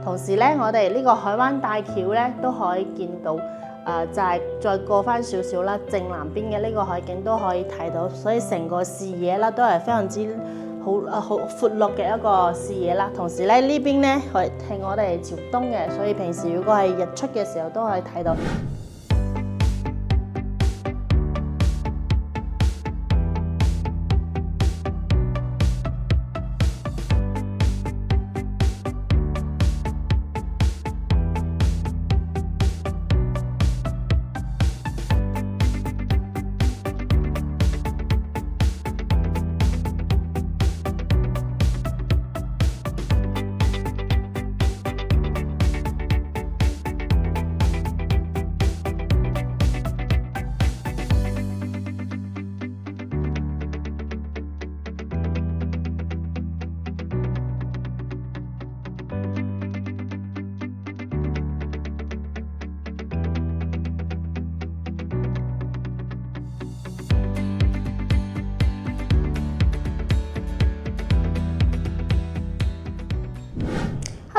同時咧，我哋呢個海灣大橋咧都可以見到，就係再過翻少少啦，正南邊嘅呢個海景都可以睇到，所以成個視野啦都係非常之好闊落嘅一個視野啦。同時咧呢邊咧係我哋朝東嘅，所以平時如果係日出嘅時候都可以睇到。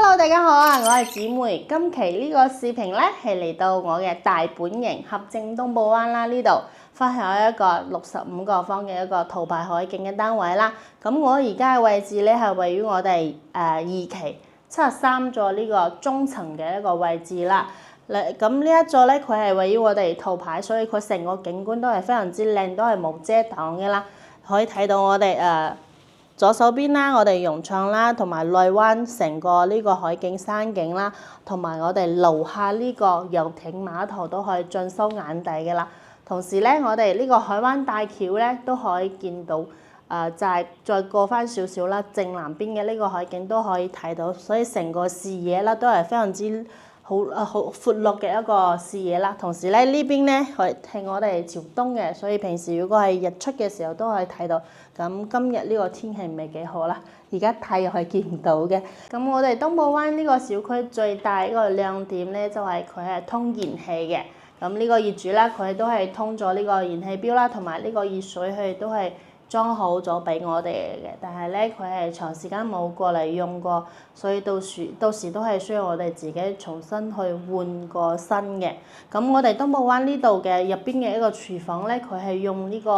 Hello， 大家好啊！我係姊妹，今期呢個視頻咧係嚟到我嘅大本營合正東部灣啦，呢度分享一個65個方嘅一個圖牌海景嘅單位啦。咁我而家嘅位置咧係位於我哋2期73座呢個中層嘅一個位置啦。咁呢一座咧佢係位於我哋圖牌，所以佢成個景觀都係非常之靚，都係冇遮擋嘅啦。可以睇到我哋左手邊啦，我哋融創啦，同埋內灣成個呢個海景山景啦，同埋我哋樓下呢個遊艇碼頭都可以盡收眼底嘅啦。同時咧，我哋呢個海灣大橋咧都可以見到，就係再過翻少少啦，正南邊嘅呢個海景都可以睇到，所以成個視野啦都係非常之好闊落嘅一個視野啦。同時咧呢邊咧係我哋朝東嘅，所以平時如果係日出嘅時候都可以睇到。咁今日呢個天氣唔係幾好啦，而家太陽係見唔到嘅。咁我哋東部灣呢個小區最大一個亮點咧，就係佢係通燃氣嘅。咁呢個業主啦，佢都係通咗呢個燃氣表啦，同埋呢個熱水佢都係裝好咗俾我哋嘅。但係咧佢係長時間冇過嚟用過，所以到時都係需要我哋自己重新去換個新嘅。咁我哋東部灣呢度嘅入邊嘅一個廚房咧，佢係用呢個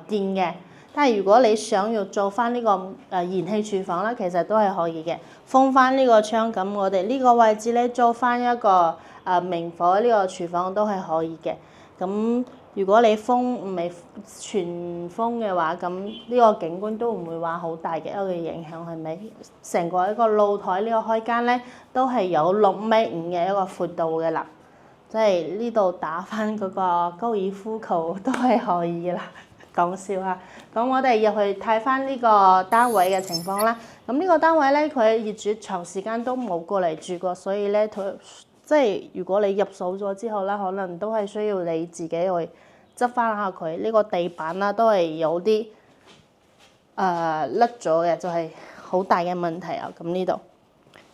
電嘅。但係如果你想要做翻呢個燃氣廚房啦，其實都係可以嘅。封翻呢個窗，咁我哋呢個位置咧做翻一個明火呢個廚房都係可以嘅。咁如果你封唔係全封嘅話，咁呢個景觀都唔會話好大嘅一個影響，係咪？成個一個露台呢個開間咧，都係有6.5米嘅一個闊度嘅啦。即係呢度打翻嗰個高爾夫球都係可以嘅啦。講笑啊！咁我哋入去睇翻呢個單位嘅情況啦。咁呢個單位咧，佢業主長時間都冇過嚟住過，所以咧佢即係如果你入手咗之後啦，可能都係需要你自己去執翻下佢。呢個地板啦都係有啲甩咗嘅，就係好大嘅問題啊！咁呢度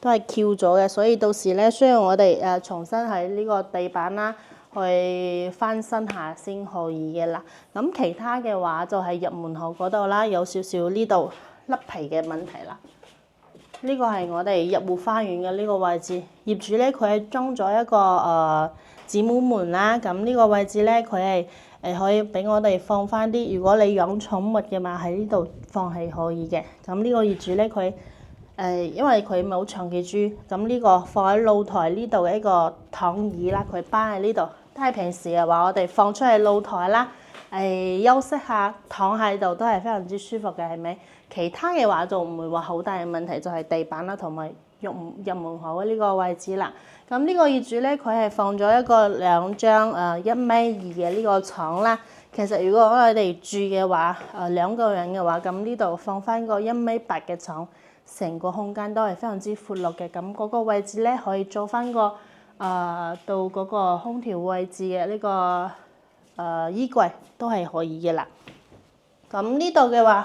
都係翹咗嘅，所以到時咧需要我哋重新喺呢個地板啦去翻新下先可以嘅啦。咁其他嘅話就係入門口嗰度啦，有少少呢度甩皮嘅問題啦。呢個係我哋入戶花園嘅呢個位置，業主咧佢係裝咗一個子母門啦。咁呢個位置咧佢係可以俾我哋放翻啲，如果你養寵物嘅嘛喺呢度放係可以嘅。咁呢個業主咧佢因為佢冇長期住，咁呢個放喺露台呢度嘅一個躺椅啦，佢擺喺呢度。但係平時嘅話，我哋放出去露台啦，休息下，躺喺度都係非常之舒服嘅，係咪？其他嘅話就唔會話好大嘅問題，就係地板啦同埋入門口呢個位置啦。咁呢個業主咧，佢係放咗2張1.2米嘅呢個床啦。其實如果我哋住嘅話，2個人嘅話，咁呢度放翻個1.8米嘅床，成個空間都係非常之闊落嘅。咁嗰個位置咧可以做翻個到嗰個空調位置嘅呢個衣櫃都係可以嘅啦。咁呢度嘅話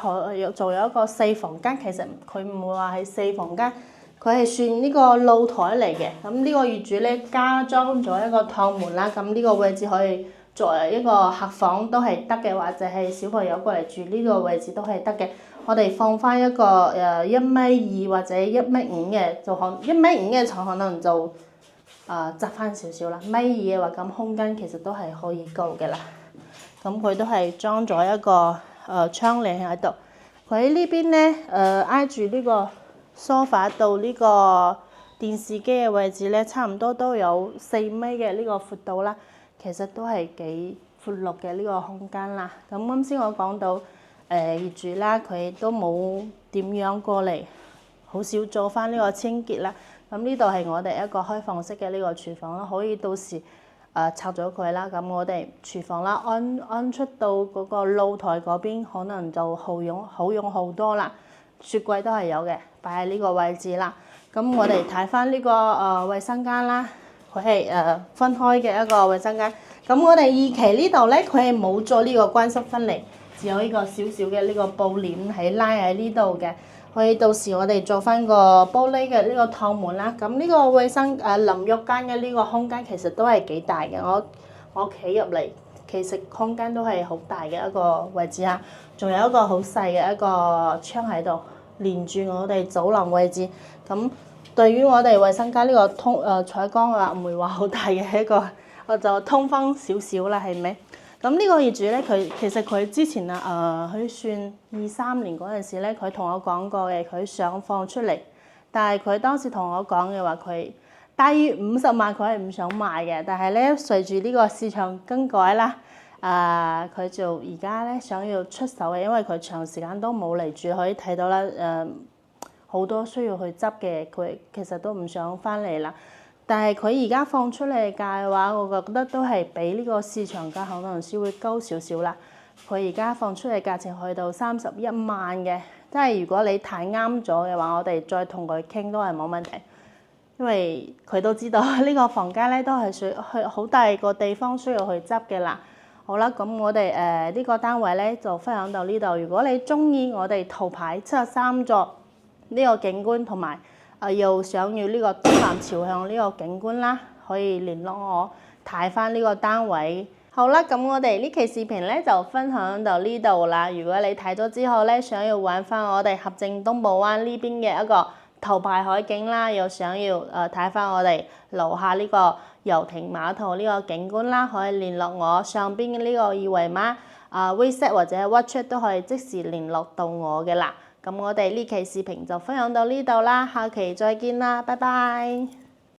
仲有一個4房間，其實佢唔會話係4房間，佢係算呢個露台嚟嘅。咁呢個業主咧加裝咗一個趟門啦，咁呢個位置可以作為一個客房都係得嘅，或者係小朋友過嚟住呢個位置都係得嘅。我哋放翻一個1米2或者1米5嘅，就1米5嘅就可能就窄翻少少啦。1米2嘅話，咁空間其實都係可以夠嘅啦。咁佢都係裝咗一個窗簾喺度。佢喺呢邊咧挨住呢個梳化到呢個電視機嘅位置咧，差唔多都有4米嘅呢個闊度啦。其實都係幾闊落嘅呢個空間啦。咁啱先我講到業主啦，佢都冇點樣過嚟，好少做翻呢個清潔啦。咁呢度係我哋一個開放式嘅呢個廚房啦，可以到時拆咗佢啦。咁我哋廚房啦安出到嗰個露台嗰邊，可能就好用好多啦。雪櫃都係有嘅，擺喺呢個位置啦。咁我哋睇翻呢個衛生間啦，佢係分開嘅一個衛生間。咁我哋2期呢度咧，佢係冇做呢個乾濕分離，只有呢個少少嘅呢個布簾係拉喺呢度嘅。可以到時我哋做翻個玻璃嘅呢個趟門啦。咁呢個衛生淋浴間嘅呢個空間其實都係幾大嘅。我企入嚟，其實空間都係好大嘅一個位置啊。仲有一個好細嘅一個窗喺度，連住我哋走廊位置。咁對於我哋衛生間呢個採光啊，唔會話好大嘅一個，我就通風少少啦，係咪？咁呢個業主咧，其實佢之前佢算23年嗰陣時咧，佢同我講過嘅，佢想放出嚟，但係佢當時同我講嘅話，佢低於50萬佢係唔想賣嘅。但係咧，隨住呢個市場更改啦，佢就而家咧想要出手嘅，因為佢長時間都冇嚟住，可以睇到啦，好多需要去執嘅，佢其實都唔想翻嚟啦。但係佢而家放出嚟價嘅話，我覺得都係比呢個市場價可能稍微高少少啦。佢而家放出嚟價錢去到31萬嘅，即係如果你睇啱咗嘅話，我哋再同佢傾都係冇問題。因為佢都知道呢個房間咧都係需去好大個地方需要去執嘅啦。好啦，咁我哋呢個單位咧就分享到呢度。如果你中意我哋圖牌73座呢個景觀同埋，又想要呢個東南朝向呢個景觀啦，可以聯絡我睇翻呢個單位。好啦，咁我哋呢期視頻咧就分享到呢度啦。如果你睇咗之後咧，想要揾翻我哋合正東寶灣呢邊嘅一個頭牌海景啦，又想要睇翻我哋樓下呢個遊艇碼頭呢個景觀啦，可以聯絡我上邊嘅呢個二維碼，WeChat 或者 WhatsApp 都可以即時聯絡到我嘅啦。咁我哋呢期視頻就分享到呢度啦，下期再見啦，拜拜。